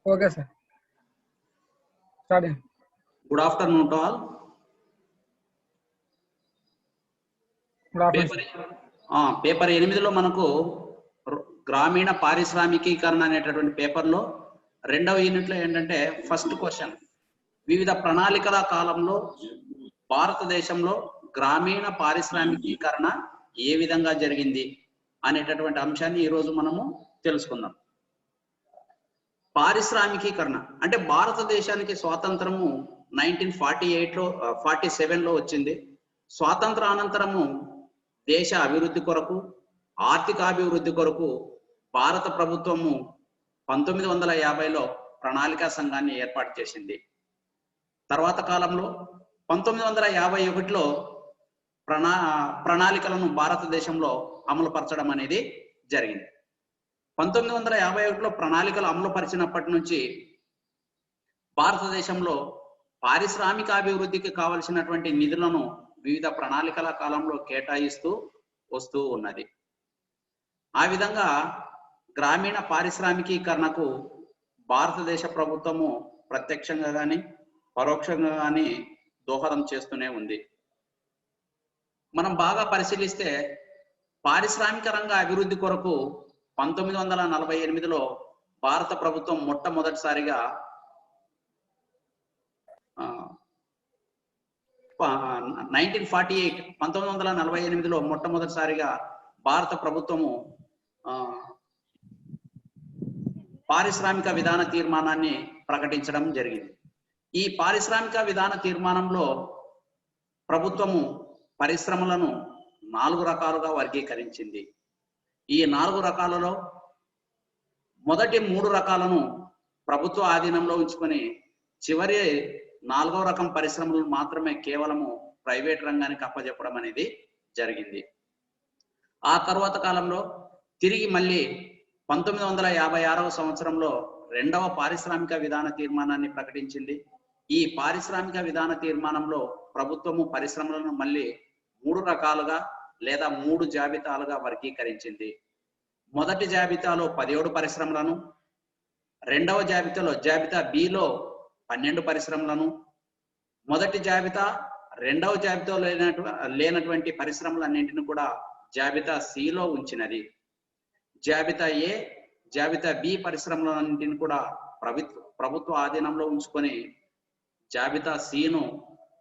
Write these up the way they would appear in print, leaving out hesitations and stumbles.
Okay sir, start చేయండి. Good afternoon to all. Good afternoon. Paper 8లో మనకు గ్రామీణ పారిశ్రామికీకరణ అనేటటువంటి పేపర్లో 2వ యూనిట్లో ఏంటంటే ఫస్ట్ క్వశ్చన్, వివిధ ప్రణాళికల కాలంలో భారతదేశంలో గ్రామీణ పారిశ్రామికీకరణ ఏ విధంగా జరిగింది అనేటటువంటి అంశాన్ని ఈరోజు మనము తెలుసుకుందాం. పారిశ్రామికీకరణ అంటే భారతదేశానికి స్వాతంత్రము 1948లో 47లో వచ్చింది. స్వాతంత్ర అనంతరము దేశ అభివృద్ధి కొరకు, ఆర్థికాభివృద్ధి కొరకు భారత ప్రభుత్వము 1950లో ప్రణాళికా సంఘాన్ని ఏర్పాటు చేసింది. తర్వాత కాలంలో 1951లో ప్రణాళికలను భారతదేశంలో అమలుపరచడం అనేది జరిగింది. 1951లో ప్రణాళికలు అమలుపరిచినప్పటి నుంచి భారతదేశంలో పారిశ్రామికాభివృద్ధికి కావలసినటువంటి నిధులను వివిధ ప్రణాళికల కాలంలో కేటాయిస్తూ వస్తూ ఉన్నది. ఆ విధంగా గ్రామీణ పారిశ్రామికీకరణకు భారతదేశ ప్రభుత్వము ప్రత్యక్షంగా కానీ పరోక్షంగా కానీ దోహదం చేస్తూనే ఉంది. మనం బాగా పరిశీలిస్తే పారిశ్రామిక రంగ అభివృద్ధి కొరకు 1948లో భారత ప్రభుత్వం మొట్టమొదటిసారిగా 1948లో మొట్టమొదటిసారిగా భారత ప్రభుత్వము పారిశ్రామిక విధాన తీర్మానాన్ని ప్రకటించడం జరిగింది. ఈ పారిశ్రామిక విధాన తీర్మానంలో ప్రభుత్వము పరిశ్రమలను 4 రకాలుగా వర్గీకరించింది. ఈ 4 రకాలలో మొదటి 3 రకాలను ప్రభుత్వ ఆధీనంలో ఉంచుకొని చివరి 4వ రకం పరిశ్రమలను మాత్రమే కేవలము ప్రైవేట్ రంగానికి అప్పజెప్పడం అనేది జరిగింది. ఆ తర్వాత కాలంలో తిరిగి మళ్ళీ 1956వ సంవత్సరంలో 2వ పారిశ్రామిక విధాన తీర్మానాన్ని ప్రకటించింది. ఈ పారిశ్రామిక విధాన తీర్మానంలో ప్రభుత్వము పరిశ్రమలను మళ్ళీ 3 రకాలుగా లేదా 3 జాబితాలుగా వర్గీకరించింది. మొదటి జాబితాలో 17 పరిశ్రమలను, రెండవ జాబితా బిలో 12 పరిశ్రమలను, మొదటి జాబితా రెండవ జాబితాలో లేనటువంటి పరిశ్రమలన్నింటిని కూడా జాబితా సిలో ఉంచినది. జాబితా ఏ, జాబితా బి పరిశ్రమలన్నింటిని కూడా ప్రభుత్వ ఆధీనంలో ఉంచుకొని జాబితా సిను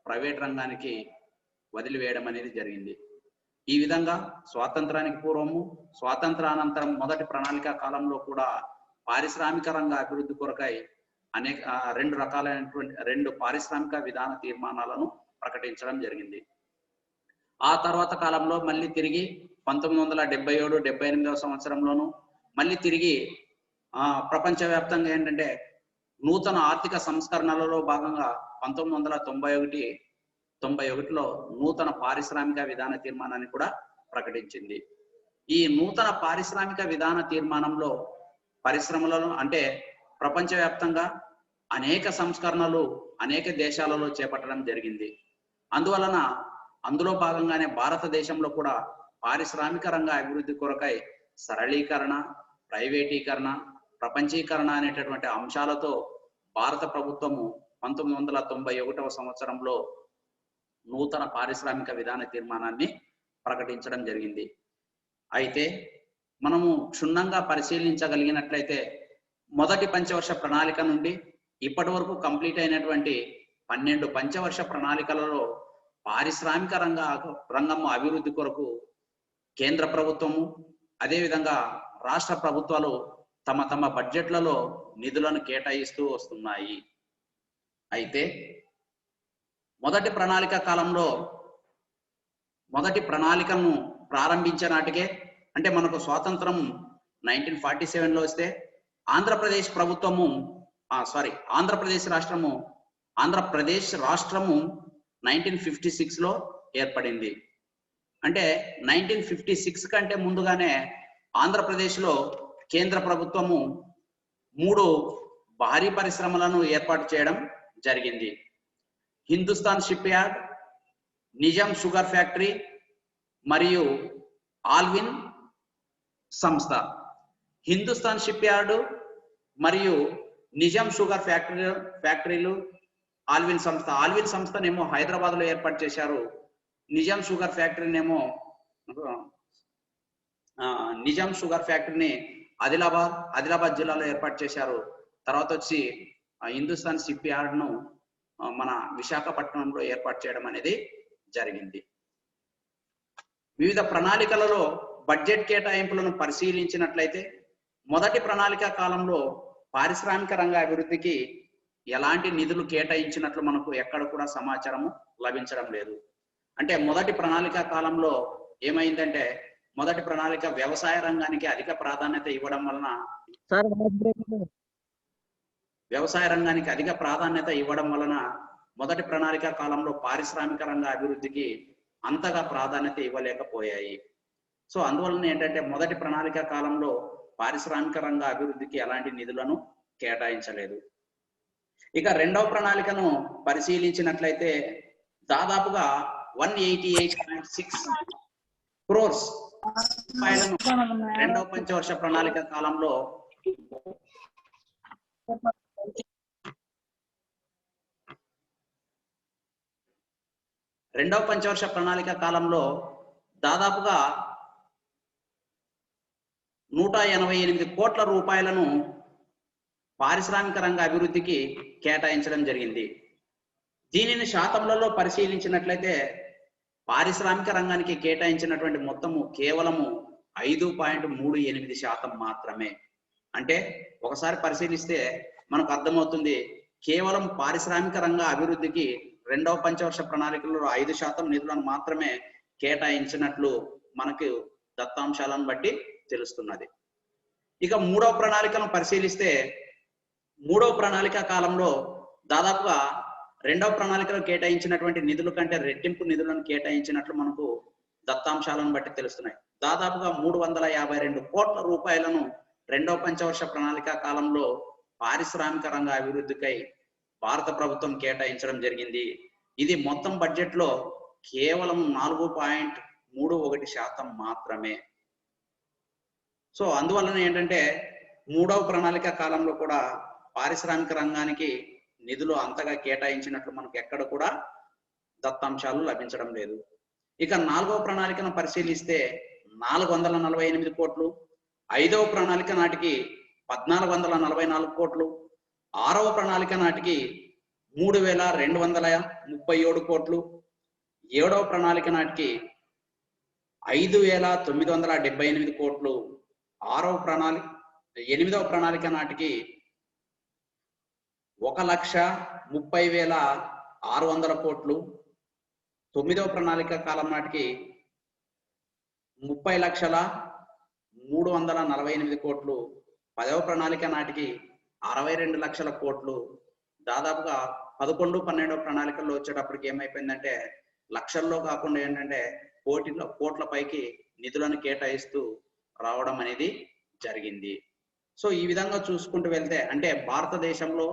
ప్రైవేట్ రంగానికి వదిలివేయడం అనేది జరిగింది. ఈ విధంగా స్వాతంత్రానికి పూర్వము, స్వాతంత్రానంతరం మొదటి ప్రణాళిక కాలంలో కూడా పారిశ్రామిక రంగ అభివృద్ధి కొరకై అనేక 2 రకాలైనటువంటి 2 పారిశ్రామిక విధాన తీర్మానాలను ప్రకటించడం జరిగింది. ఆ తర్వాత కాలంలో మళ్ళీ తిరిగి 1977-78వ సంవత్సరంలోను మళ్ళీ తిరిగి ప్రపంచవ్యాప్తంగా ఏంటంటే నూతన ఆర్థిక సంస్కరణలలో భాగంగా 1991లో నూతన పారిశ్రామిక విధాన తీర్మానాన్ని కూడా ప్రకటించింది. ఈ నూతన పారిశ్రామిక విధాన తీర్మానంలో పరిశ్రమలను అంటే ప్రపంచవ్యాప్తంగా అనేక సంస్కరణలు అనేక దేశాలలో చేపట్టడం జరిగింది. అందులో భాగంగానే భారతదేశంలో కూడా పారిశ్రామిక రంగ అభివృద్ధి కొరకై సరళీకరణ, ప్రైవేటీకరణ, ప్రపంచీకరణ అనేటటువంటి అంశాలతో భారత ప్రభుత్వము 1991వ సంవత్సరంలో నూతన పారిశ్రామిక విధాన తీర్మానాన్ని ప్రకటించడం జరిగింది. అయితే మనము క్షుణ్ణంగా పరిశీలించగలిగినట్లయితే మొదటి పంచవర్ష ప్రణాళిక నుండి ఇప్పటి వరకు కంప్లీట్ అయినటువంటి 12 పంచవర్ష ప్రణాళికలలో పారిశ్రామిక రంగము అభివృద్ధి కొరకు కేంద్ర ప్రభుత్వము అదేవిధంగా రాష్ట్ర ప్రభుత్వాలు తమ బడ్జెట్లలో నిధులను కేటాయిస్తూ వస్తున్నాయి. అయితే మొదటి ప్రణాళిక కాలంలో మొదటి ప్రణాళికను ప్రారంభించే నాటికే అంటే మనకు స్వాతంత్రం 1947లో వస్తే ఆంధ్రప్రదేశ్ రాష్ట్రము 1956లో ఏర్పడింది. అంటే 1956 కంటే ముందుగానే ఆంధ్రప్రదేశ్లో కేంద్ర ప్రభుత్వము 3 భారీ పరిశ్రమలను ఏర్పాటు చేయడం జరిగింది. Hindustan ship yard, Nizam sugar factory మరియు ఆల్విన్ సంస్థ. హిందుస్థాన్ షిప్ యార్డు మరియు నిజాం షుగర్ ఫ్యాక్టరీలు, ఆల్విల్ సంస్థనేమో హైదరాబాద్ లో ఏర్పాటు చేశారు. నిజాం షుగర్ ఫ్యాక్టరీనేమో నిజాం షుగర్ ఫ్యాక్టరీని ఆదిలాబాద్ జిల్లాలో ఏర్పాటు చేశారు. తర్వాత వచ్చి హిందుస్థాన్ షిప్ యార్డ్ ను మన విశాఖపట్నంలో ఏర్పాటు చేయడం అనేది జరిగింది. వివిధ ప్రణాళికలలో బడ్జెట్ కేటాయింపులను పరిశీలించినట్లయితే మొదటి ప్రణాళిక కాలంలో పారిశ్రామిక రంగ అభివృద్ధికి ఎలాంటి నిధులు కేటాయించినట్లు మనకు ఎక్కడ కూడా సమాచారము లభించడం లేదు. అంటే మొదటి ప్రణాళిక కాలంలో ఏమైందంటే మొదటి ప్రణాళిక వ్యవసాయ రంగానికి అధిక ప్రాధాన్యత ఇవ్వడం వలన మొదటి ప్రణాళిక కాలంలో పారిశ్రామిక రంగ అభివృద్ధికి అంతగా ప్రాధాన్యత ఇవ్వలేకపోయాయి. సో అందువలన ఏంటంటే మొదటి ప్రణాళిక కాలంలో పారిశ్రామిక రంగ అభివృద్ధికి ఎలాంటి నిధులను కేటాయించలేదు. ఇక రెండవ ప్రణాళికను పరిశీలించినట్లయితే దాదాపుగా 188.6 crores రూపాయలను రెండవ పంచవర్ష ప్రణాళిక కాలంలో దాదాపుగా 188 కోట్ల రూపాయలను పారిశ్రామిక రంగ అభివృద్ధికి కేటాయించడం జరిగింది. దీనిని శాతంలో పరిశీలించినట్లయితే పారిశ్రామిక రంగానికి కేటాయించినటువంటి మొత్తము కేవలము 5.38% మాత్రమే. అంటే ఒకసారి పరిశీలిస్తే మనకు అర్థమవుతుంది, కేవలం పారిశ్రామిక రంగ అభివృద్ధికి రెండవ పంచవర్ష ప్రణాళికలో 5% నిధులను మాత్రమే కేటాయించినట్లు మనకు దత్తాంశాలను బట్టి తెలుస్తున్నది. ఇక మూడవ ప్రణాళికను పరిశీలిస్తే మూడవ ప్రణాళిక కాలంలో దాదాపుగా రెండవ ప్రణాళికలో కేటాయించినటువంటి నిధుల కంటే రెట్టింపు నిధులను కేటాయించినట్లు మనకు దత్తాంశాలను బట్టి తెలుస్తున్నాయి. దాదాపుగా 352 కోట్ల రూపాయలను రెండవ పంచవర్ష ప్రణాళిక కాలంలో పారిశ్రామిక రంగ అభివృద్ధికై భారత ప్రభుత్వం కేటాయించడం జరిగింది. ఇది మొత్తం బడ్జెట్ లో కేవలం 4.31% మాత్రమే. సో అందువలన ఏంటంటే మూడవ ప్రణాళిక కాలంలో కూడా పారిశ్రామిక రంగానికి నిధులు అంతగా కేటాయించినట్లు మనకు ఎక్కడ కూడా దత్తాంశాలు లభించడం లేదు. ఇక నాలుగవ ప్రణాళికను పరిశీలిస్తే 448 కోట్లు, ఐదవ ప్రణాళిక నాటికి 1444 కోట్లు, ఆరవ ప్రణాళిక నాటికి 3237 కోట్లు, ఏడవ ప్రణాళిక నాటికి 5978 కోట్లు, ఎనిమిదవ ప్రణాళిక నాటికి 1,30,600 కోట్లు, తొమ్మిదవ ప్రణాళిక కాలం నాటికి 30,03,48 కోట్లు, పదవ ప్రణాళిక నాటికి 62 లక్షల కోట్లు. దాదాపుగా 11, 12వ ప్రణాళికల్లో వచ్చేటప్పటికి ఏమైపోయిందంటే లక్షల్లో కాకుండా ఏంటంటే కోట్ల పైకి నిధులను కేటాయిస్తూ రావడం అనేది జరిగింది. సో ఈ విధంగా చూసుకుంటూ వెళ్తే అంటే భారతదేశంలో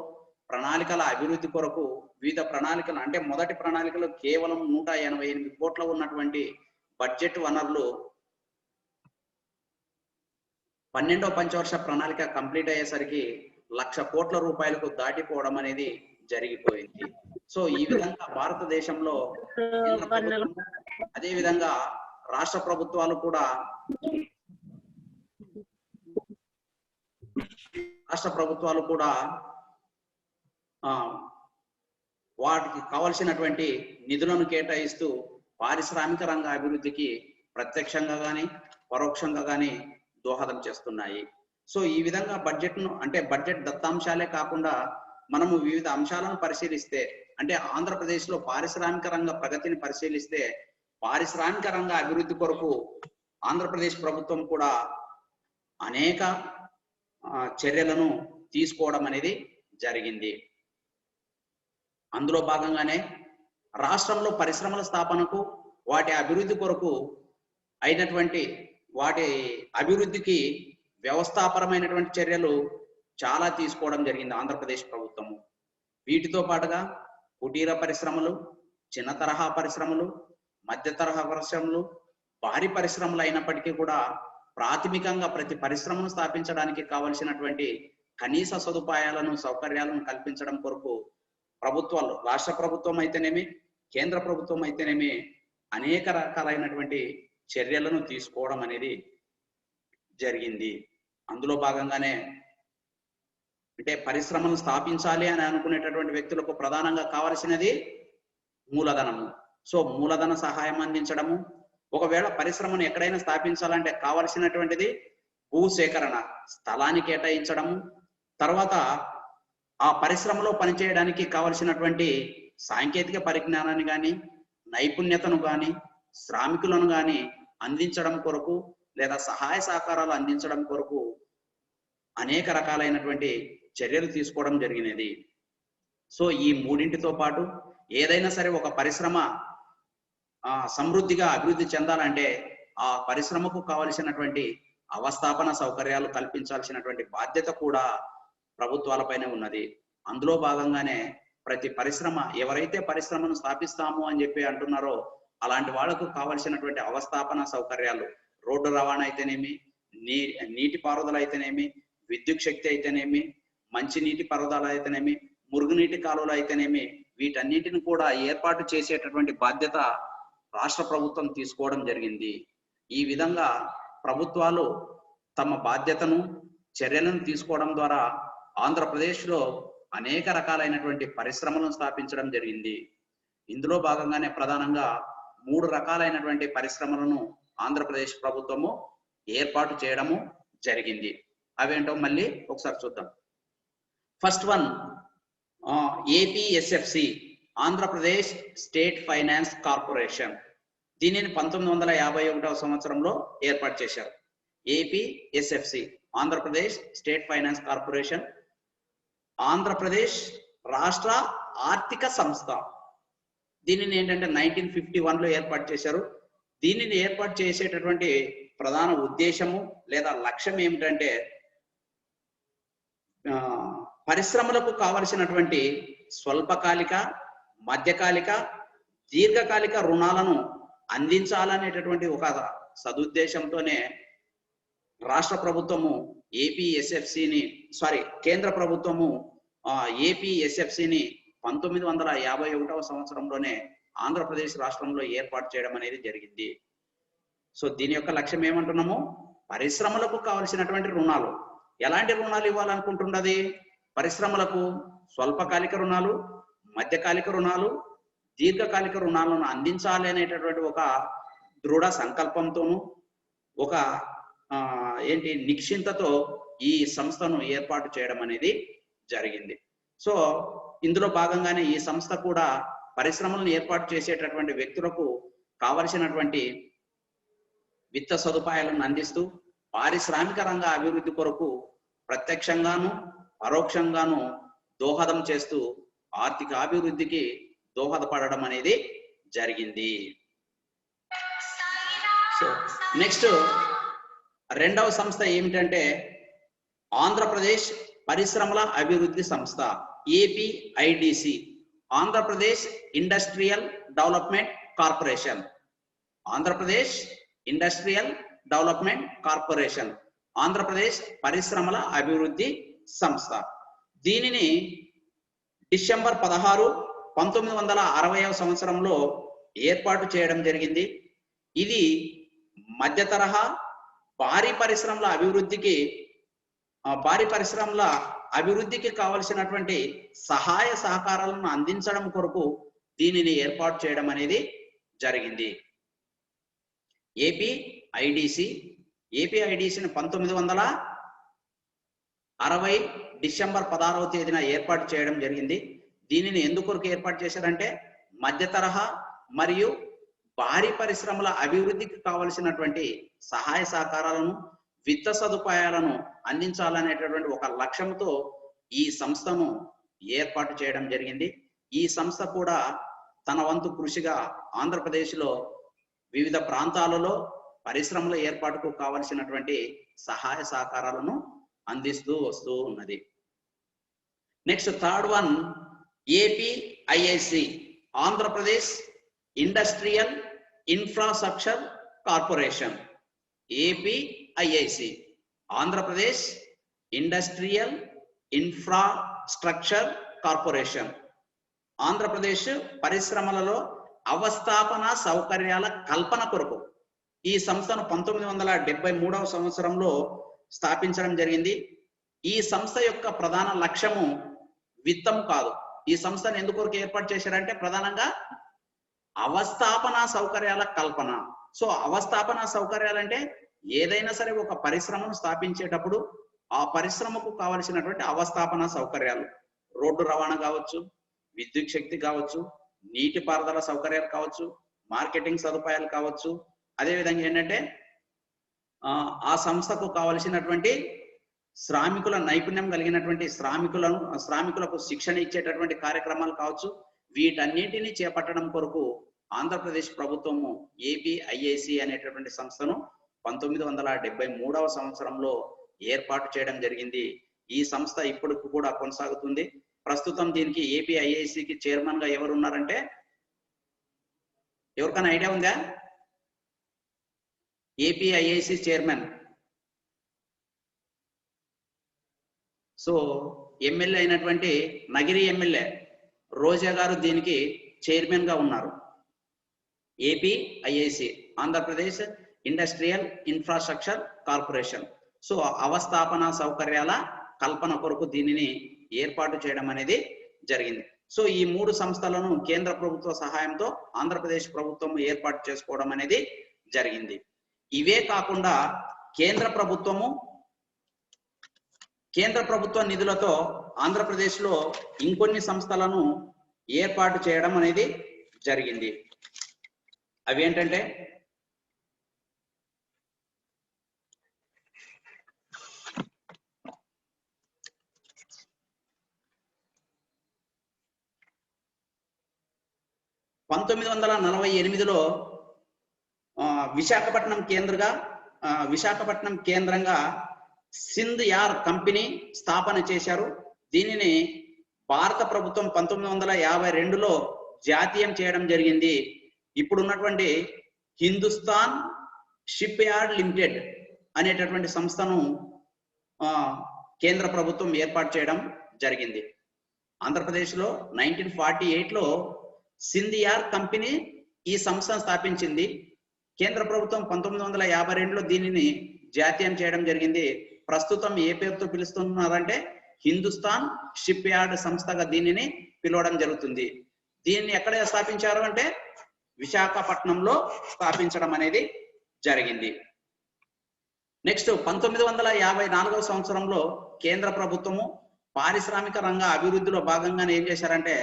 ప్రణాళికల అభివృద్ధి కొరకు వివిధ ప్రణాళికలు అంటే మొదటి ప్రణాళికలో కేవలం 188 కోట్ల ఉన్నటువంటి బడ్జెట్ వనరులు 12వ పంచవర్ష ప్రణాళిక కంప్లీట్ అయ్యేసరికి 1,00,000 కోట్ల రూపాయలకు దాటిపోవడం అనేది జరిగిపోయింది. సో ఈ విధంగా భారతదేశంలో కేంద్ర ప్రభుత్వం అదే విధంగా రాష్ట్ర ప్రభుత్వాలు కూడా వాటికి కావలసినటువంటి నిధులను కేటాయిస్తూ పారిశ్రామిక రంగ అభివృద్ధికి ప్రత్యక్షంగా కానీ పరోక్షంగా కానీ దోహదం చేస్తున్నాయి. సో ఈ విధంగా బడ్జెట్ దత్తాంశాలే కాకుండా మనము వివిధ అంశాలను పరిశీలిస్తే అంటే ఆంధ్రప్రదేశ్ లో పారిశ్రామిక రంగ ప్రగతిని పరిశీలిస్తే పారిశ్రామిక రంగ అభివృద్ధి కొరకు ఆంధ్రప్రదేశ్ ప్రభుత్వం కూడా అనేక చర్యలను తీసుకోవడం అనేది జరిగింది. అందులో భాగంగానే రాష్ట్రంలో పరిశ్రమల స్థాపనకు వాటి అభివృద్ధి కొరకు అయినటువంటి వాటి అభివృద్ధికి వ్యవస్థాపరమైనటువంటి చర్యలు చాలా తీసుకోవడం జరిగింది ఆంధ్రప్రదేశ్ ప్రభుత్వము. వీటితో పాటుగా కుటీర పరిశ్రమలు, చిన్న తరహా పరిశ్రమలు, మధ్య తరహా పరిశ్రమలు, భారీ పరిశ్రమలు అయినప్పటికీ కూడా ప్రాథమికంగా ప్రతి పరిశ్రమను స్థాపించడానికి కావలసినటువంటి కనీస సదుపాయాలను సౌకర్యాలను కల్పించడం కొరకు ప్రభుత్వాలు, రాష్ట్ర ప్రభుత్వం అయితేనేమి కేంద్ర ప్రభుత్వం అయితేనేమి అనేక రకాలైనటువంటి చర్యలను తీసుకోవడం అనేది జరిగింది. అందులో భాగంగానే అంటే పరిశ్రమను స్థాపించాలి అని అనుకునేటటువంటి వ్యక్తులకు ప్రధానంగా కావలసినది మూలధనము. సో మూలధన సహాయం అందించడము, ఒకవేళ పరిశ్రమను ఎక్కడైనా స్థాపించాలంటే కావలసినటువంటిది భూసేకరణ, స్థలాన్ని కేటాయించడము, తర్వాత ఆ పరిశ్రమలో పనిచేయడానికి కావలసినటువంటి సాంకేతిక పరిజ్ఞానాన్ని కానీ నైపుణ్యతను కానీ శ్రామికులను కానీ అందించడం కొరకు లేదా సహాయ సహకారాలు అందించడం కొరకు అనేక రకాలైనటువంటి చర్యలు తీసుకోవడం జరిగినది. సో ఈ మూడింటితో పాటు ఏదైనా సరే ఒక పరిశ్రమ సమృద్ధిగా అభివృద్ధి చెందాలంటే ఆ పరిశ్రమకు కావలసినటువంటి అవస్థాపన సౌకర్యాలు కల్పించాల్సినటువంటి బాధ్యత కూడా ప్రభుత్వాలపైనే ఉన్నది. అందులో భాగంగానే ప్రతి పరిశ్రమ, ఎవరైతే పరిశ్రమను స్థాపిస్తాము అని చెప్పి అంటున్నారో అలాంటి వాళ్లకు కావలసినటువంటి అవస్థాపన సౌకర్యాలు, రోడ్డు రవాణా అయితేనేమి, నీటి పారుదల అయితేనేమి, విద్యుత్ శక్తి అయితేనేమి, మంచి నీటి పారుదల అయితేనేమి, మురుగునీటి కాలువలు అయితేనేమి, వీటన్నిటిని కూడా ఏర్పాటు చేసేటటువంటి బాధ్యత రాష్ట్ర ప్రభుత్వం తీసుకోవడం జరిగింది. ఈ విధంగా ప్రభుత్వాలు తమ బాధ్యతను చర్యలను తీసుకోవడం ద్వారా ఆంధ్రప్రదేశ్లో అనేక రకాలైనటువంటి పరిశ్రమలను స్థాపించడం జరిగింది. ఇందులో భాగంగానే ప్రధానంగా 3 రకాలైనటువంటి పరిశ్రమలను ఆంధ్రప్రదేశ్ ప్రభుత్వము ఏర్పాటు చేయడము జరిగింది. అవేంటో మళ్ళీ ఒకసారి చూద్దాం. First one APSFC, Andhra Pradesh state finance corporation. దీనిని 1951వ సంవత్సరంలో ఏర్పాటు చేశారు. APSFC, Andhra Pradesh state finance corporation, Andhra Pradesh రాష్ట్ర ఆర్థిక సంస్థ. దీనిని ఏంటంటే 1951లో ఏర్పాటు చేశారు. దీనిని ఏర్పాటు చేసేటటువంటి ప్రధాన ఉద్దేశము లేదా లక్ష్యం ఏమిటంటే పరిశ్రమలకు కావలసినటువంటి స్వల్పకాలిక, మధ్యకాలిక, దీర్ఘకాలిక రుణాలను అందించాలనేటటువంటి ఒక సదుద్దేశంతోనే రాష్ట్ర ప్రభుత్వము కేంద్ర ప్రభుత్వము ఏపీఎస్ఎఫ్సిని 1951వ సంవత్సరంలోనే ఆంధ్రప్రదేశ్ రాష్ట్రంలో ఏర్పాటు చేయడం అనేది జరిగింది. సో దీని యొక్క లక్ష్యం ఏమంటున్నాము, పరిశ్రమలకు కావలసినటువంటి రుణాలు, ఎలాంటి రుణాలు ఇవ్వాలనుకుంటున్నది, పరిశ్రమలకు స్వల్పకాలిక రుణాలు, మధ్యకాలిక రుణాలు, దీర్ఘకాలిక రుణాలను అందించాలి అనేటటువంటి ఒక దృఢ సంకల్పంతోనూ ఒక నిశ్చింతతో ఈ సంస్థను ఏర్పాటు చేయడం అనేది జరిగింది. సో ఇందులో భాగంగానే ఈ సంస్థ కూడా పరిశ్రమలను ఏర్పాటు చేసేటటువంటి వ్యక్తులకు కావలసినటువంటి విత్త సదుపాయాలను అందిస్తూ పారిశ్రామిక రంగ అభివృద్ధి కొరకు ప్రత్యక్షంగాను పరోక్షంగాను దోహదం చేస్తూ ఆర్థిక అభివృద్ధికి దోహదపడడం అనేది జరిగింది. సో నెక్స్ట్ రెండవ సంస్థ ఏమిటంటే ఆంధ్రప్రదేశ్ పరిశ్రమల అభివృద్ధి సంస్థ, APIDC, Andhra Pradesh industrial development corporation. Andhra Pradesh industrial development corporation, Andhra Pradesh పరిశ్రమల అభివృద్ధి సంస్థ. దీనిని డిసెంబర్ 16, 1960వ సంవత్సరంలో ఏర్పాటు చేయడం జరిగింది. ఇది మధ్య తరహా భారీ పరిశ్రమల అభివృద్ధికి కావలసినటువంటి సహాయ సహకారాలను అందించడం కొరకు దీనిని ఏర్పాటు చేయడం అనేది జరిగింది. ఏపీఐడిసిని 1960 డిసెంబర్ 16వ తేదీన ఏర్పాటు చేయడం జరిగింది. దీనిని ఎందుకొరకు ఏర్పాటు చేశారంటే మధ్య తరహా మరియు భారీ పరిశ్రమల అభివృద్ధికి కావలసినటువంటి సహాయ సహకారాలను, విత్త సదుపాయాలను అందించాలనేటటువంటి ఒక లక్ష్యంతో ఈ సంస్థను ఏర్పాటు చేయడం జరిగింది. ఈ సంస్థ కూడా తన వంతు కృషిగా ఆంధ్రప్రదేశ్లో వివిధ ప్రాంతాలలో పరిశ్రమల ఏర్పాటుకు కావలసినటువంటి సహాయ సహకారాలను అందిస్తూ వస్తూ ఉన్నది. Next third one APIIC, Andhra Pradesh industrial infrastructure corporation. APIIC, Andhra Pradesh industrial infrastructure corporation. Andhra Pradesh పరిశ్రమలలో అవస్థాపన సౌకర్యాల కల్పన కొరకు ఈ సంస్థను 1973వ సంవత్సరంలో స్థాపించడం జరిగింది. ఈ సంస్థ యొక్క ప్రధాన లక్ష్యము విత్తము కాదు. ఈ సంస్థను ఎందుకొరకు ఏర్పాటు చేశారంటే ప్రధానంగా అవస్థాపన సౌకర్యాల కల్పన. సో అవస్థాపన సౌకర్యాలంటే ఏదైనా సరే ఒక పరిశ్రమను స్థాపించేటప్పుడు ఆ పరిశ్రమకు కావలసినటువంటి అవస్థాపన సౌకర్యాలు, రోడ్డు రవాణా కావచ్చు, విద్యుత్ శక్తి కావచ్చు, నీటిపారుదల సౌకర్యాలు కావచ్చు, మార్కెటింగ్ సదుపాయాలు కావచ్చు, అదేవిధంగా ఏంటంటే ఆ సంస్థకు కావలసినటువంటి శ్రామికుల నైపుణ్యం కలిగినటువంటి శ్రామికులకు శిక్షణ ఇచ్చేటటువంటి కార్యక్రమాలు కావచ్చు, వీటన్నింటినీ చేపట్టడం కొరకు ఆంధ్రప్రదేశ్ ప్రభుత్వము ఏపీఐఐసి అనేటటువంటి సంస్థను 1973వ సంవత్సరంలో ఏర్పాటు చేయడం జరిగింది. ఈ సంస్థ ఇప్పటికి కూడా కొనసాగుతుంది. ప్రస్తుతం దీనికి ఏపీఐఐసికి చైర్మన్ గా ఎవరు ఉన్నారంటే ఎవరికైనా ఐడియా ఉందా? ఏపీఐఐసి చైర్మన్ సో ఎమ్మెల్యే అయినటువంటి నగిరి ఎమ్మెల్యే రోజా గారు దీనికి చైర్మన్ గా ఉన్నారు. APIIC Andhra Pradesh industrial infrastructure corporation. So అవస్థాపన సౌకర్యాల కల్పన కొరకు దీనిని ఏర్పాటు చేయడం అనేది జరిగింది. సో ఈ 3 సంస్థలను కేంద్ర ప్రభుత్వ సహాయంతో ఆంధ్రప్రదేశ్ ప్రభుత్వం ఏర్పాటు చేసుకోవడం అనేది జరిగింది. ఇవే కాకుండా కేంద్ర ప్రభుత్వ నిధులతో ఆంధ్రప్రదేశ్ లో ఇంకొన్ని సంస్థలను ఏర్పాటు చేయడం అనేది జరిగింది. అవి ఏంటంటే (1948) విశాఖపట్నం కేంద్రంగా సింధ్ యార్ కంపెనీ స్థాపన చేశారు. దీనిని భారత ప్రభుత్వం 1952లో జాతీయం చేయడం జరిగింది. ఇప్పుడున్నటువంటి హిందుస్థాన్ షిప్ యార్డ్ లిమిటెడ్ అనేటటువంటి సంస్థను కేంద్ర ప్రభుత్వం ఏర్పాటు చేయడం జరిగింది. ఆంధ్రప్రదేశ్లో 1948లో సింధ్ యార్ కంపెనీ ఈ సంస్థను స్థాపించింది. కేంద్ర ప్రభుత్వం 1952లో దీనిని జాతీయం చేయడం జరిగింది. ప్రస్తుతం ఏ పేరుతో పిలుస్తున్నారంటే హిందుస్థాన్ షిప్ యార్డ్ సంస్థగా దీనిని పిలవడం జరుగుతుంది. దీన్ని ఎక్కడ స్థాపించారు అంటే విశాఖపట్నంలో స్థాపించడం అనేది జరిగింది. నెక్స్ట్ 1954వ సంవత్సరంలో కేంద్ర ప్రభుత్వము పారిశ్రామిక రంగ అభివృద్ధిలో భాగంగానే ఏం చేశారంటే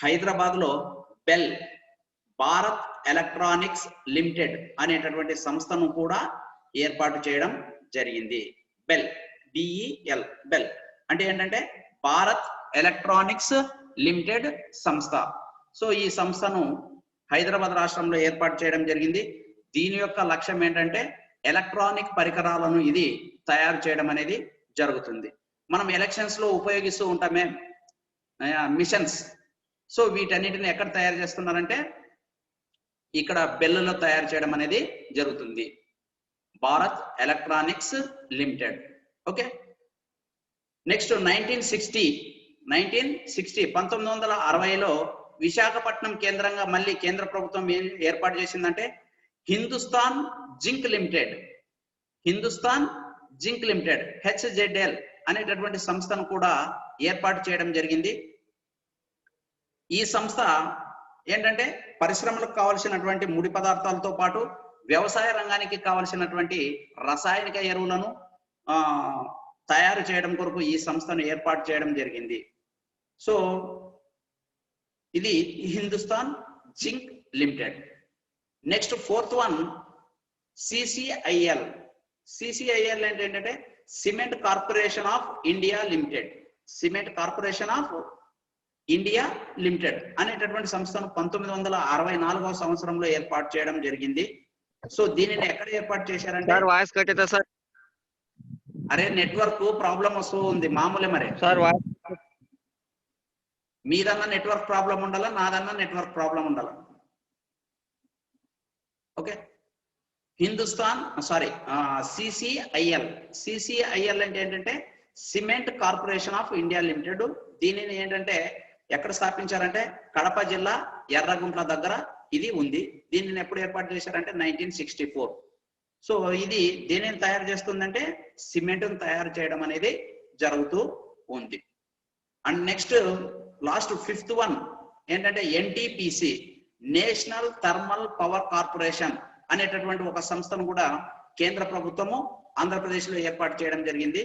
హైదరాబాద్ లో బెల్ భారత్ ఎలక్ట్రానిక్స్ లిమిటెడ్ అనేటటువంటి సంస్థను కూడా ఏర్పాటు చేయడం జరిగింది. బెల్ బిఈఎల్ బెల్ అంటే ఏంటంటే భారత్ ఎలక్ట్రానిక్స్ లిమిటెడ్ సంస్థ. సో ఈ సంస్థను హైదరాబాద్ రాష్ట్రంలో ఏర్పాటు చేయడం జరిగింది. దీని యొక్క లక్ష్యం ఏంటంటే ఎలక్ట్రానిక్ పరికరాలను ఇది తయారు చేయడం అనేది జరుగుతుంది. మనం ఎలక్షన్స్ లో ఉపయోగిస్తూ ఉంటామే మిషన్స్. సో వీటన్నిటిని ఎక్కడ తయారు చేస్తున్నారంటే ఇక్కడ బెల్లులో తయారు చేయడం అనేది జరుగుతుంది. Bharat electronics limited. Okay. Next 1960లో విశాఖపట్నం కేంద్రంగా మళ్ళీ కేంద్ర ప్రభుత్వం ఏర్పాటు చేసిందంటే హిందుస్థాన్ జింక్ లిమిటెడ్ HZL అనేటటువంటి సంస్థను కూడా ఏర్పాటు చేయడం జరిగింది. ఈ సంస్థ ఏంటంటే పరిశ్రమలకు కావలసినటువంటి ముడి పదార్థాలతో పాటు వ్యవసాయ రంగానికి కావలసినటువంటి రసాయనిక ఎరువులను తయారు చేయడం కొరకు ఈ సంస్థను ఏర్పాటు చేయడం జరిగింది. సో ఇది Hindustan zinc limited. Next 4th one CCIL. CCIL అంటే ఏంటంటే cement corporation of India limited అనేటటువంటి సంస్థను 1964వ సంవత్సరంలో ఏర్పాటు చేయడం జరిగింది. సో దీనిని ఎక్కడ ఏర్పాటు చేశారంటే వాయిస్ కట్టేదా సార్? అరే నెట్వర్క్ ప్రాబ్లం వస్తూ ఉంది మామూలే. మరి సార్ మీదన్నా నెట్వర్క్ ప్రాబ్లం ఉండాలా, నాదన్నా నెట్వర్క్ ప్రాబ్లం ఉండాలా? ఓకే. CCIL అంటే ఏంటంటే cement corporation of India limited. దీనిని ఏంటంటే ఎక్కడ స్థాపించారంటే కడప జిల్లా ఎర్రగుంట్ల దగ్గర ఇది ఉంది. దీనిని ఎప్పుడు ఏర్పాటు చేశారంటే 1964. సో ఇది దేనిని తయారు చేస్తుందంటే సిమెంట్ను తయారు చేయడం అనేది జరుగుతూ ఉంది. And next last 5th one ఏంటంటే NTPC, national thermal power corporation అనేటటువంటి ఒక సంస్థను కూడా కేంద్ర ప్రభుత్వము ఆంధ్రప్రదేశ్ లో ఏర్పాటు చేయడం జరిగింది.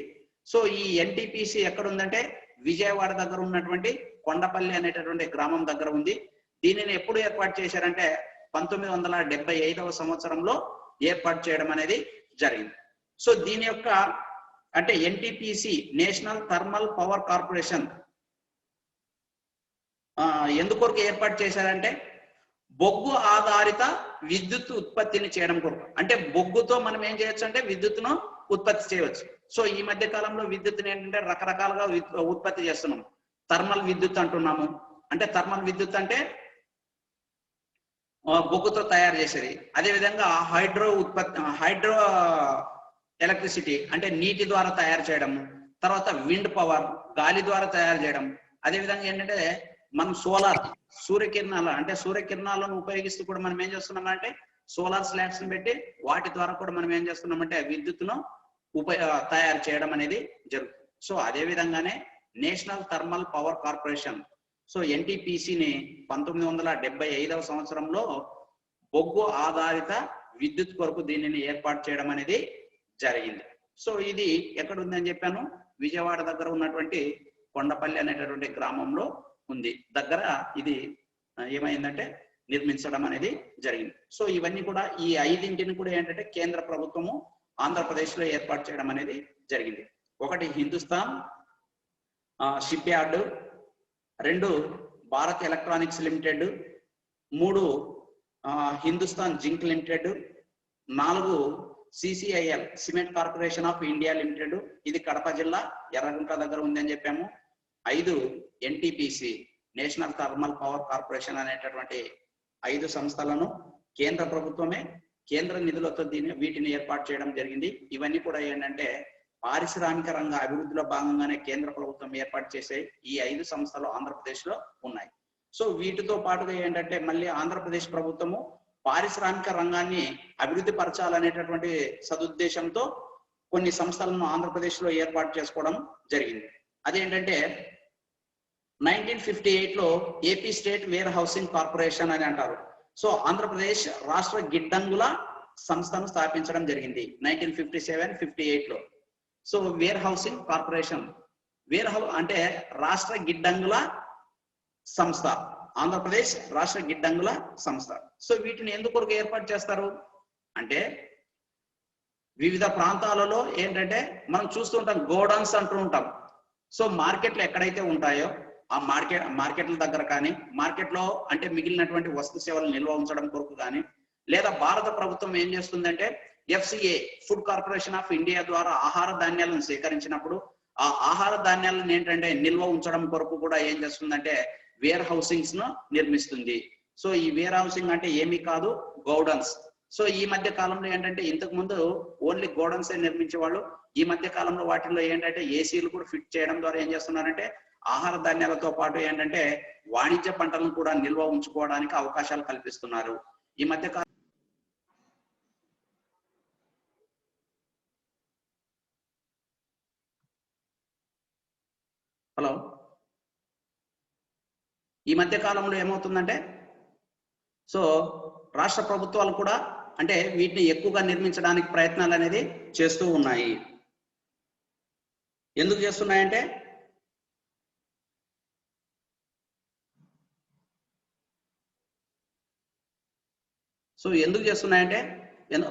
సో ఈ ఎన్టీపీసీ ఎక్కడ ఉందంటే విజయవాడ దగ్గర ఉన్నటువంటి కొండపల్లి అనేటటువంటి గ్రామం దగ్గర ఉంది. దీనిని ఎప్పుడు ఏర్పాటు చేశారంటే 1975వ సంవత్సరంలో ఏర్పాటు చేయడం అనేది జరిగింది. సో దీని యొక్క అంటే NTPC, national thermal power corporation ఎందుకొరకు ఏర్పాటు చేశారంటే బొగ్గు ఆధారిత విద్యుత్ ఉత్పత్తిని చేయడం కొరకు. అంటే బొగ్గుతో మనం ఏం చేయొచ్చు అంటే విద్యుత్తును ఉత్పత్తి చేయవచ్చు. సో ఈ మధ్య కాలంలో విద్యుత్తుని ఏంటంటే రకరకాలుగా ఉత్పత్తి చేస్తున్నాం. థర్మల్ విద్యుత్ అంటున్నాము. అంటే థర్మల్ విద్యుత్ అంటే బొగ్గుతో తయారు చేసేది. అదేవిధంగా హైడ్రో ఎలక్ట్రిసిటీ అంటే నీటి ద్వారా తయారు చేయడం. తర్వాత విండ్ పవర్ గాలి ద్వారా తయారు చేయడం. అదేవిధంగా ఏంటంటే మనం సోలార్, సూర్యకిరణాలను ఉపయోగిస్తూ కూడా మనం ఏం చేస్తున్నామంటే సోలార్ స్లాబ్స్ ని పెట్టి వాటి ద్వారా కూడా మనం ఏం చేస్తున్నామంటే విద్యుత్తును తయారు చేయడం అనేది జరుగుతుంది. సో అదే విధంగానే national thermal power corporation, so ఎన్టీపీసీని 1975వ సంవత్సరంలో బొగ్గు ఆధారిత విద్యుత్ కొరకు దీనిని ఏర్పాటు చేయడం అనేది జరిగింది. సో ఇది ఎక్కడ ఉందని చెప్పాను, విజయవాడ దగ్గర ఉన్నటువంటి కొండపల్లి అనేటటువంటి గ్రామంలో ఉంది. దగ్గర ఇది ఏమైందంటే నిర్మించడం అనేది జరిగింది. సో ఇవన్నీ కూడా ఈ 5ంటిని కూడా ఏంటంటే కేంద్ర ప్రభుత్వము ఆంధ్రప్రదేశ్ లో ఏర్పాటు చేయడం అనేది జరిగింది. ఒకటి Hindustan shipyard, 2 Bharat electronics limited, 3 Hindustan zinc limited, 4 CCIL cement corporation of India limited, ఇది కడప జిల్లా ఎర్రగుంట్ల దగ్గర ఉంది అని చెప్పాము. 5 NTPC national thermal power corporation అనేటటువంటి 5 సంస్థలను కేంద్ర ప్రభుత్వమే కేంద్ర నిధులతో వీటిని ఏర్పాటు చేయడం జరిగింది. ఇవన్నీ కూడా ఏంటంటే పారిశ్రామిక రంగ అభివృద్ధిలో భాగంగానే కేంద్ర ప్రభుత్వం ఏర్పాటు చేసే ఈ 5 సంస్థలు ఆంధ్రప్రదేశ్ లో ఉన్నాయి. సో వీటితో పాటుగా ఏంటంటే మళ్ళీ ఆంధ్రప్రదేశ్ ప్రభుత్వము పారిశ్రామిక రంగాన్ని అభివృద్ధి పరచాలనేటటువంటి సదుద్దేశంతో కొన్ని సంస్థలను ఆంధ్రప్రదేశ్ లో ఏర్పాటు చేసుకోవడం జరిగింది. అదేంటంటే 1958లో AP state warehousing corporation అని అంటారు. సో ఆంధ్రప్రదేశ్ రాష్ట్ర గిడ్డంగుల సంస్థను స్థాపించడం జరిగింది 1957-58లో. సో వేర్ హౌసింగ్ కార్పొరేషన్, అంటే రాష్ట్ర గిడ్డంగుల సంస్థ, ఆంధ్రప్రదేశ్ రాష్ట్ర గిడ్డంగుల సంస్థ. సో వీటిని ఎందుకొరకు ఏర్పాటు చేస్తారు అంటే వివిధ ప్రాంతాలలో ఏంటంటే మనం చూస్తుంటాం గోడౌన్స్ అంటూ ఉంటాం. సో మార్కెట్లు ఎక్కడైతే ఉంటాయో ఆ మార్కెట్ల దగ్గర కానీ, మార్కెట్లో అంటే మిగిలినటువంటి వస్తు సేవలు నిల్వ ఉంచడం కొరకు కానీ, లేదా భారత ప్రభుత్వం ఏం చేస్తుందంటే FCA food corporation of India ద్వారా ఆహార ధాన్యాలను సేకరించినప్పుడు ఆ ఆహార ధాన్యాలను ఏంటంటే నిల్వ ఉంచడం కొరకు కూడా ఏం చేస్తుందంటే వేర్ హౌసింగ్స్ ను నిర్మిస్తుంది. సో ఈ వేర్ హౌసింగ్ అంటే ఏమీ కాదు, గోడౌన్స్. సో ఈ మధ్య కాలంలో ఏంటంటే ఇంతకు ముందు ఓన్లీ గోడౌన్స్ నిర్మించేవాళ్ళు. ఈ మధ్య కాలంలో వాటిల్లో ఏంటంటే ఏసీలు కూడా ఫిట్ చేయడం ద్వారా ఏం చేస్తున్నారంటే ఆహార ధాన్యాలతో పాటు ఏంటంటే వాణిజ్య పంటలను కూడా నిల్వ ఉంచుకోవడానికి అవకాశాలు కల్పిస్తున్నారు. ఈ మధ్య ఈ మధ్య కాలంలో ఏమవుతుందంటే సో రాష్ట్ర ప్రభుత్వాలు కూడా అంటే వీటిని ఎక్కువగా నిర్మించడానికి ప్రయత్నాలు అనేది చేస్తూ ఉన్నాయి. ఎందుకు చేస్తున్నాయంటే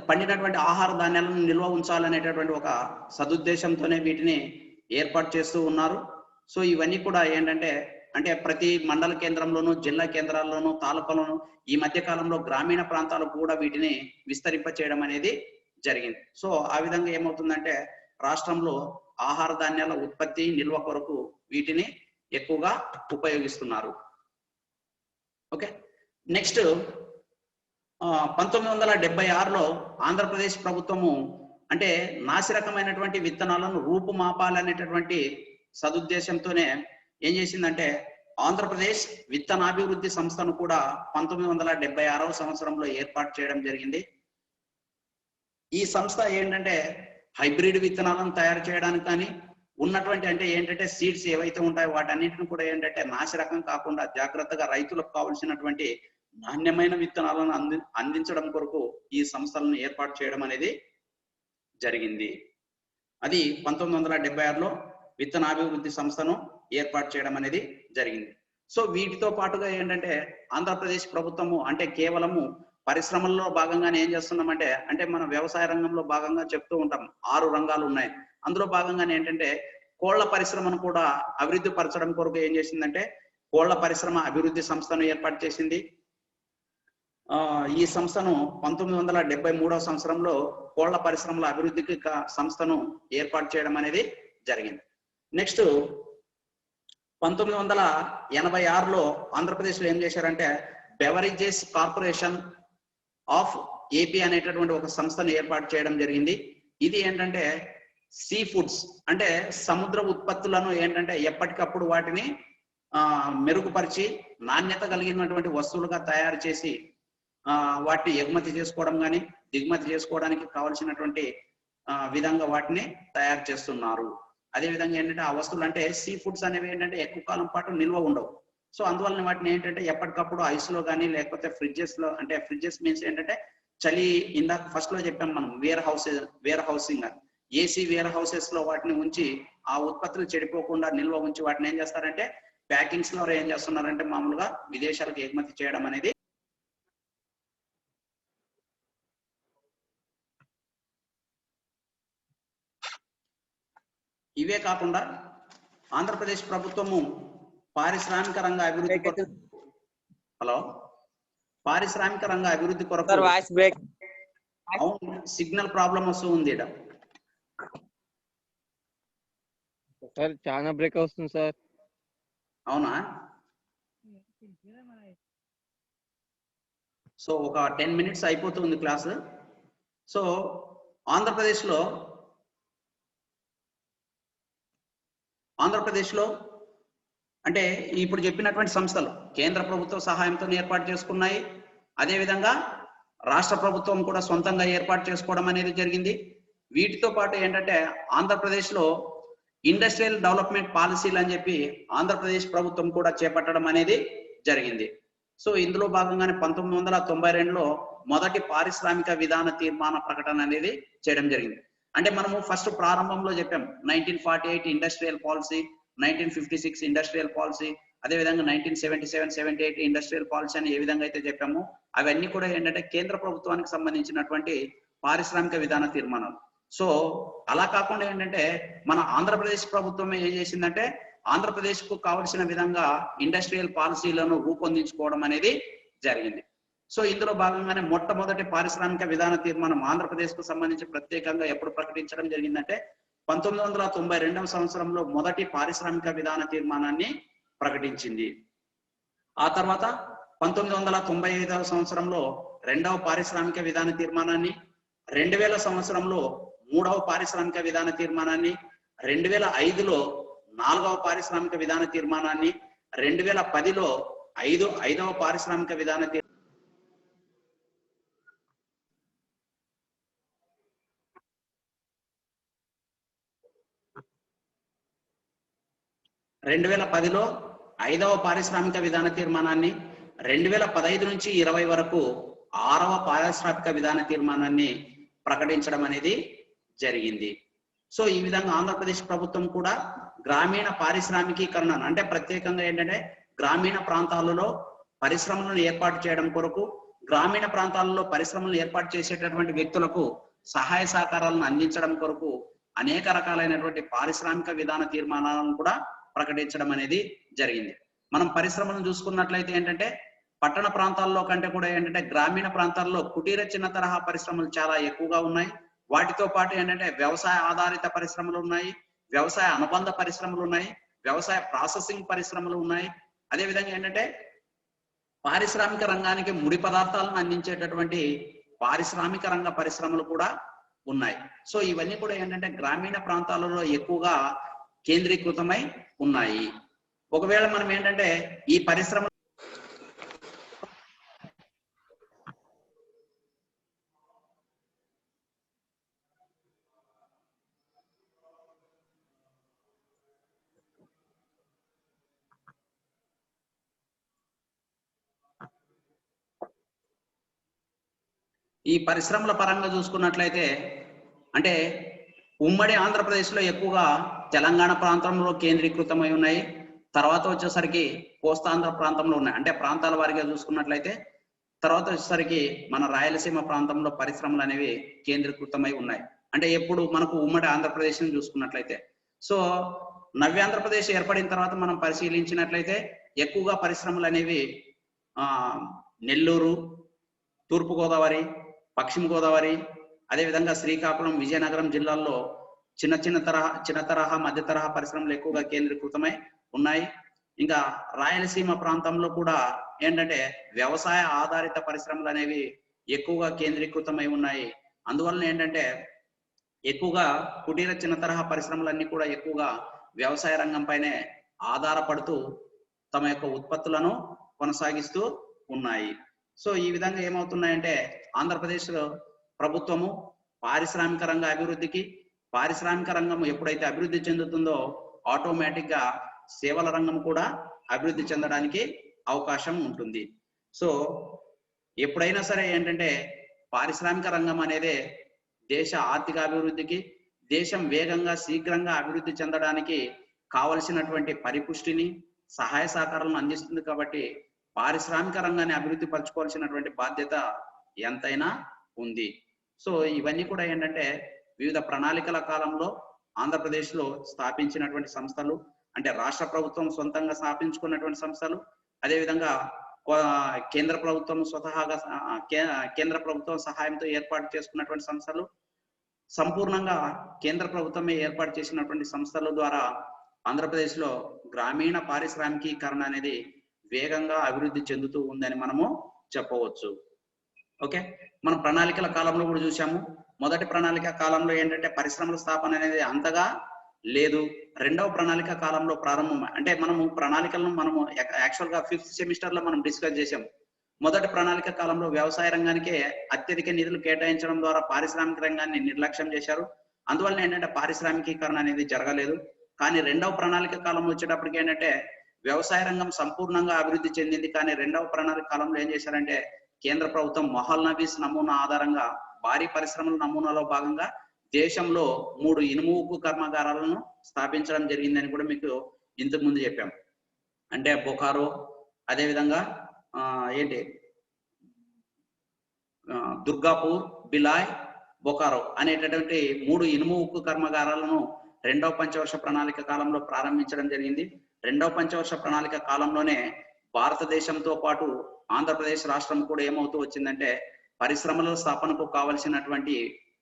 పండినటువంటి ఆహార ధాన్యాలను నిల్వ ఉంచాలనేటటువంటి ఒక సదుద్దేశంతోనే వీటిని ఏర్పాటు చేస్తూ ఉన్నారు. సో ఇవన్నీ కూడా ఏంటంటే అంటే ప్రతి మండల కేంద్రంలోనూ, జిల్లా కేంద్రాల్లోనూ, తాలూకాలోనూ, ఈ మధ్య కాలంలో గ్రామీణ ప్రాంతాలకు కూడా వీటిని విస్తరింప చేయడం అనేది జరిగింది. సో ఆ విధంగా ఏమవుతుందంటే రాష్ట్రంలో ఆహార ధాన్యాల ఉత్పత్తి నిల్వ కొరకు వీటిని ఎక్కువగా ఉపయోగిస్తున్నారు. ఓకే, నెక్స్ట్ 1976లో ఆంధ్రప్రదేశ్ ప్రభుత్వము అంటే నాసిరకమైనటువంటి విత్తనాలను రూపుమాపాలనేటటువంటి సదుద్దేశంతోనే ఏం చేసిందంటే ఆంధ్రప్రదేశ్ విత్తనాభివృద్ధి సంస్థను కూడా 1976వ సంవత్సరంలో ఏర్పాటు చేయడం జరిగింది. ఈ సంస్థ ఏంటంటే హైబ్రిడ్ విత్తనాలను తయారు చేయడానికి కానీ ఉన్నటువంటి అంటే ఏంటంటే సీడ్స్ ఏవైతే ఉంటాయో వాటన్నిటిని కూడా ఏంటంటే నాసిరకం కాకుండా జాగ్రత్తగా రైతులకు కావాల్సినటువంటి నాణ్యమైన విత్తనాలను అందించడం కొరకు ఈ సంస్థలను ఏర్పాటు చేయడం అనేది జరిగింది. అది 1976లో విత్తనాభివృద్ధి సంస్థను ఏర్పాటు చేయడం అనేది జరిగింది. సో వీటితో పాటుగా ఏంటంటే ఆంధ్రప్రదేశ్ ప్రభుత్వము అంటే కేవలము పరిశ్రమల్లో భాగంగానే ఏం చేస్తున్నామంటే అంటే మన వ్యవసాయ రంగంలో భాగంగా చెప్తూ ఉంటాం 6 రంగాలు ఉన్నాయి. అందులో భాగంగానే ఏంటంటే కోళ్ల పరిశ్రమను కూడా అభివృద్ధి పరచడం కొరకు ఏం చేసిందంటే కోళ్ల పరిశ్రమ అభివృద్ధి సంస్థను ఏర్పాటు చేసింది. ఈ సంస్థను 1973వ సంవత్సరంలో కోళ్ల పరిశ్రమల అభివృద్ధికి సంస్థను ఏర్పాటు చేయడం అనేది జరిగింది. నెక్స్ట్ 1986లో ఆంధ్రప్రదేశ్లో ఏం చేశారంటే బెవరేజెస్ కార్పొరేషన్ ఆఫ్ ఏపీ అనేటటువంటి ఒక సంస్థను ఏర్పాటు చేయడం జరిగింది. ఇది ఏంటంటే సీ ఫుడ్స్ అంటే సముద్ర ఉత్పత్తులను ఏంటంటే ఎప్పటికప్పుడు వాటిని మెరుగుపరిచి నాణ్యత కలిగినటువంటి వస్తువులుగా తయారు చేసి వాటిని ఎగుమతి చేసుకోవడం కానీ దిగుమతి చేసుకోవడానికి కావాల్సినటువంటి విధంగా వాటిని తయారు చేస్తున్నారు. అదేవిధంగా ఏంటంటే ఆ వస్తువులు అంటే సీ ఫుడ్స్ అనేవి ఏంటంటే ఎక్కువ కాలం పాటు నిల్వ ఉండవు. సో అందువల్ల వాటిని ఏంటంటే ఎప్పటికప్పుడు ఐస్ లో కానీ లేకపోతే ఫ్రిడ్జెస్ లో అంటే ఫ్రిడ్జెస్ మీన్స్ ఏంటంటే చలి ఇందాక ఫస్ట్ లో చెప్పాం మనం warehousing AC warehouses లో వాటిని ఉంచి ఆ ఉత్పత్తులు చెడిపోకుండా నిల్వ ఉంచి వాటిని ఏం చేస్తారంటే ప్యాకింగ్స్ లో ఏం చేస్తున్నారంటే మామూలుగా విదేశాలకు ఎగుమతి చేయడం అనేది. ఇవే కాకుండా ఆంధ్రప్రదేశ్ ప్రభుత్వము పారిశ్రామిక రంగ అభివృద్ధి పారిశ్రామిక రంగ అభివృద్ధి కొరకు అవును సిగ్నల్ ప్రాబ్లం వస్తూ ఉంది సార్ చాలా బ్రేక్ వస్తుంది సార్. అవునా? సో ఒక 10 మినిట్స్ అయిపోతుంది క్లాస్. సో ఆంధ్రప్రదేశ్లో అంటే ఇప్పుడు చెప్పినటువంటి సంస్థలు కేంద్ర ప్రభుత్వ సహాయంతో ఏర్పాటు చేసుకున్నాయి. అదేవిధంగా రాష్ట్ర ప్రభుత్వం కూడా సొంతంగా ఏర్పాటు చేసుకోవడం అనేది జరిగింది. వీటితో పాటు ఏంటంటే ఆంధ్రప్రదేశ్లో ఇండస్ట్రియల్ డెవలప్మెంట్ పాలసీలు అని చెప్పి ఆంధ్రప్రదేశ్ ప్రభుత్వం కూడా చేపట్టడం అనేది జరిగింది. సో ఇందులో భాగంగానే 1992లో మొదటి పారిశ్రామిక విధాన తీర్మాన ప్రకటన అనేది చేయడం జరిగింది. అంటే మనము ఫస్ట్ ప్రారంభంలో చెప్పాం 1948 ఇండస్ట్రియల్ పాలసీ, 1956 ఇండస్ట్రియల్ పాలసీ, అదేవిధంగా 1977-78 ఇండస్ట్రియల్ పాలసీ అని ఏ విధంగా అయితే చెప్పామో అవన్నీ కూడా ఏంటంటే కేంద్ర ప్రభుత్వానికి సంబంధించినటువంటి పారిశ్రామిక విధాన తీర్మానాలు. సో అలా కాకుండా ఏంటంటే మన ఆంధ్రప్రదేశ్ ప్రభుత్వం ఏం చేసిందంటే ఆంధ్రప్రదేశ్ కు కావలసిన విధంగా ఇండస్ట్రియల్ పాలసీలను రూపొందించుకోవడం అనేది జరిగింది. సో ఇందులో భాగంగానే మొట్టమొదటి పారిశ్రామిక విధాన తీర్మానం ఆంధ్రప్రదేశ్ కు సంబంధించి ప్రత్యేకంగా ఎప్పుడు ప్రకటించడం జరిగిందంటే 1992వ సంవత్సరంలో మొదటి పారిశ్రామిక విధాన తీర్మానాన్ని ప్రకటించింది. ఆ తర్వాత 1995వ సంవత్సరంలో రెండవ పారిశ్రామిక విధాన తీర్మానాన్ని, 2000 సంవత్సరంలో మూడవ పారిశ్రామిక విధాన తీర్మానాన్ని, 2005లో నాలుగవ పారిశ్రామిక విధాన తీర్మానాన్ని, 2010లో ఐదవ పారిశ్రామిక విధాన 2010లో 5వ పారిశ్రామిక విధాన తీర్మానాన్ని, 2015 నుంచి 20 వరకు 6వ పారిశ్రామిక విధాన తీర్మానాన్ని ప్రకటించడం అనేది జరిగింది. సో ఈ విధంగా ఆంధ్రప్రదేశ్ ప్రభుత్వం కూడా గ్రామీణ పారిశ్రామికీకరణ అంటే ప్రత్యేకంగా ఏంటంటే గ్రామీణ ప్రాంతాలలో పరిశ్రమలను ఏర్పాటు చేయడం కొరకు, గ్రామీణ ప్రాంతాలలో పరిశ్రమలను ఏర్పాటు చేసేటటువంటి వ్యక్తులకు సహాయ సహకారాలను అందించడం కొరకు అనేక రకాలైనటువంటి పారిశ్రామిక విధాన తీర్మానాలను కూడా ప్రకటించడం అనేది జరిగింది. మనం పరిశ్రమలను చూసుకున్నట్లయితే ఏంటంటే పట్టణ ప్రాంతాల్లో కంటే కూడా ఏంటంటే గ్రామీణ ప్రాంతాల్లో కుటీర చిన్న తరహా పరిశ్రమలు చాలా ఎక్కువగా ఉన్నాయి. వాటితో పాటు ఏంటంటే వ్యవసాయ ఆధారిత పరిశ్రమలు ఉన్నాయి, వ్యవసాయ అనుబంధ పరిశ్రమలు ఉన్నాయి, వ్యవసాయ ప్రాసెసింగ్ పరిశ్రమలు ఉన్నాయి. అదేవిధంగా ఏంటంటే పారిశ్రామిక రంగానికి ముడి పదార్థాలను అందించేటటువంటి పారిశ్రామిక రంగ పరిశ్రమలు కూడా ఉన్నాయి. సో ఇవన్నీ కూడా ఏంటంటే గ్రామీణ ప్రాంతాలలో ఎక్కువగా కేంద్రీకృతమై ఉన్నాయి. ఒకవేళ మనం ఏంటంటే ఈ పరిశ్రమ ఈ పరిశ్రమల పరంగా చూసుకున్నట్లయితే అంటే ఉమ్మడి ఆంధ్రప్రదేశ్లో ఎక్కువగా తెలంగాణ ప్రాంతంలో కేంద్రీకృతమై ఉన్నాయి. తర్వాత వచ్చేసరికి కోస్తాంధ్ర ప్రాంతంలో ఉన్నాయి. అంటే ప్రాంతాల వారిగా చూసుకున్నట్లయితే తర్వాత వచ్చేసరికి మన రాయలసీమ ప్రాంతంలో పరిశ్రమలు అనేవి కేంద్రీకృతమై ఉన్నాయి. అంటే ఎప్పుడు మనకు ఉమ్మడి ఆంధ్రప్రదేశ్ ని చూసుకున్నట్లయితే సో నవ్యాంధ్రప్రదేశ్ ఏర్పడిన తర్వాత మనం పరిశీలించినట్లయితే ఎక్కువగా పరిశ్రమలు అనేవి నెల్లూరు, తూర్పుగోదావరి, పశ్చిమ గోదావరి, అదేవిధంగా శ్రీకాకుళం, విజయనగరం జిల్లాల్లో చిన్న తరహా మధ్య తరహా పరిశ్రమలు ఎక్కువగా కేంద్రీకృతమై ఉన్నాయి. ఇంకా రాయలసీమ ప్రాంతంలో కూడా ఏంటంటే వ్యవసాయ ఆధారిత పరిశ్రమలు అనేవి ఎక్కువగా కేంద్రీకృతమై ఉన్నాయి. అందువలన ఏంటంటే ఎక్కువగా కుటీర చిన్న తరహా పరిశ్రమలన్నీ కూడా ఎక్కువగా వ్యవసాయ రంగంపైనే ఆధారపడుతూ తమ యొక్క ఉత్పత్తులను కొనసాగిస్తూ ఉన్నాయి. సో ఈ విధంగా ఏమవుతున్నాయంటే ఆంధ్రప్రదేశ్ ప్రభుత్వము పారిశ్రామిక రంగ అభివృద్ధికి, పారిశ్రామిక రంగం ఎప్పుడైతే అభివృద్ధి చెందుతుందో ఆటోమేటిక్ గా సేవల రంగం కూడా అభివృద్ధి చెందడానికి అవకాశం ఉంటుంది. సో ఎప్పుడైనా సరే ఏంటంటే పారిశ్రామిక రంగం అనేదే దేశ ఆర్థిక అభివృద్ధికి, దేశం వేగంగా శీఘ్రంగా అభివృద్ధి చెందడానికి కావలసినటువంటి పరిపుష్టిని, సహాయ సహకారాలను అందిస్తుంది. కాబట్టి పారిశ్రామిక రంగాన్ని అభివృద్ధి పరచుకోవాల్సినటువంటి బాధ్యత ఎంతైనా ఉంది. సో ఇవన్నీ కూడా ఏంటంటే వివిధ ప్రణాళికల కాలంలో ఆంధ్రప్రదేశ్ లో స్థాపించినటువంటి సంస్థలు, అంటే రాష్ట్ర ప్రభుత్వం సొంతంగా స్థాపించుకున్నటువంటి సంస్థలు, అదేవిధంగా కేంద్ర ప్రభుత్వం స్వతహాగా కేంద్ర ప్రభుత్వం సహాయంతో ఏర్పాటు చేసుకున్నటువంటి సంస్థలు, సంపూర్ణంగా కేంద్ర ప్రభుత్వమే ఏర్పాటు చేసినటువంటి సంస్థల ద్వారా ఆంధ్రప్రదేశ్ లో గ్రామీణ పారిశ్రామికీకరణ అనేది వేగంగా అభివృద్ధి చెందుతూ ఉందని మనము చెప్పవచ్చు. ఓకే, మనం ప్రణాళికల కాలంలో కూడా చూసాము. మొదటి ప్రణాళిక కాలంలో ఏంటంటే పరిశ్రమల స్థాపన అనేది అంతగా లేదు. రెండవ ప్రణాళిక కాలంలో ప్రారంభం, అంటే మనము ప్రణాళికలను మనము యాక్చువల్ గా 5th సెమిస్టర్ లో మనం డిస్కస్ చేసాము. మొదటి ప్రణాళిక కాలంలో వ్యవసాయ రంగానికి అత్యధిక నిధులు కేటాయించడం ద్వారా పారిశ్రామిక రంగాన్ని నిర్లక్ష్యం చేశారు. అందువల్ల ఏంటంటే పారిశ్రామికీకరణ అనేది జరగలేదు. కానీ రెండవ ప్రణాళిక కాలంలో వచ్చేటప్పటికి ఏంటంటే వ్యవసాయ రంగం సంపూర్ణంగా అభివృద్ధి చెందింది. కానీ రెండవ ప్రణాళిక కాలంలో ఏం చేశారంటే కేంద్ర ప్రభుత్వం మొహల్నబీస్ నమూనా ఆధారంగా భారీ పరిశ్రమల నమూనాలో భాగంగా దేశంలో 3 ఇనుము ఉక్కు కర్మాగారాలను స్థాపించడం జరిగిందని కూడా మీకు ఇంతకు ముందు చెప్పాం. అంటే బొకారో, అదేవిధంగా దుర్గాపూర్, బిలాయ్, బొకారో అనేటటువంటి 3 ఇనుము ఉక్కు కర్మాగారాలను రెండవ పంచవర్ష ప్రణాళిక కాలంలో ప్రారంభించడం జరిగింది. రెండవ పంచవర్ష ప్రణాళిక కాలంలోనే భారతదేశంతో పాటు ఆంధ్రప్రదేశ్ రాష్ట్రం కూడా ఏమవుతూ వచ్చిందంటే పరిశ్రమల స్థాపనకు కావలసినటువంటి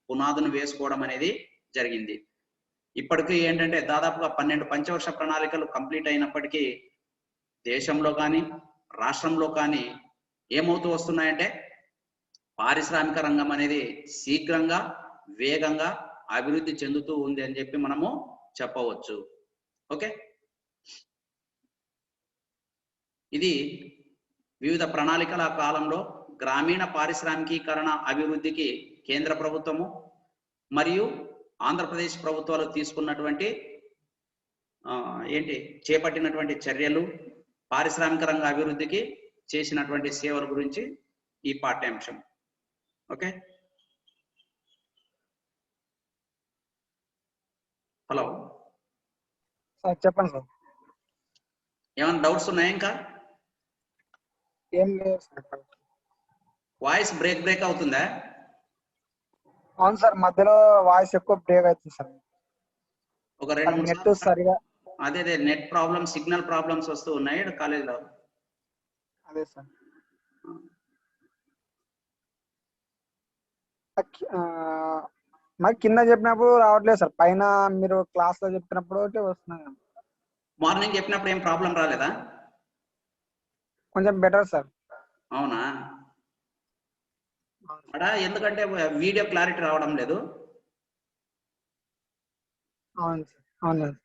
పునాదును వేసుకోవడం అనేది జరిగింది. ఇప్పటికీ ఏంటంటే దాదాపుగా 12 పంచవర్ష ప్రణాళికలు కంప్లీట్ అయినప్పటికీ దేశంలో కానీ రాష్ట్రంలో కానీ ఏమవుతూ వస్తున్నాయంటే పారిశ్రామిక రంగం అనేది శీఘ్రంగా వేగంగా అభివృద్ధి చెందుతూ ఉంది అని చెప్పి మనము చెప్పవచ్చు. ఓకే, ఇది వివిధ ప్రణాళికల కాలంలో గ్రామీణ పారిశ్రామికీకరణ అభివృద్ధికి కేంద్ర ప్రభుత్వము మరియు ఆంధ్రప్రదేశ్ ప్రభుత్వాలు తీసుకున్నటువంటి చేపట్టినటువంటి చర్యలు, పారిశ్రామిక రంగ అభివృద్ధికి చేసినటువంటి సేవల గురించి ఈ పాఠ్యాంశం. ఓకే, హలో సార్ చెప్పండి సార్. ఏమైనా డౌట్స్ ఉన్నాయా? ఇంకా ఏం లేదు సార్. వాయిస్ బ్రేక్ అవుతుందా? అవును సార్, మధ్యలో వాయిస్ ఎక్కువ బ్రేక్ అవుతుంది సార్. ఒక 2-3 నెట్ సరిగా అదే నెట్ ప్రాబ్లమ్, సిగ్నల్ ప్రాబ్లమ్స్ వస్తూ ఉన్నాయి కాలేజీలో. అదే సార్. మరి కింద చెప్పినప్పుడు రావట్లేదు సార్, పైన మీరు క్లాస్ లో చెప్పినప్పుడు వస్తున్నాయి. మార్నింగ్ చెప్పినప్పుడు ఏం ప్రాబ్లం రాలేదా? కొంచెం బెటర్ సార్. అవునా? ఎందుకంటే వీడియో క్లారిటీ రావడం లేదు. అవును సార్. అవును సార్.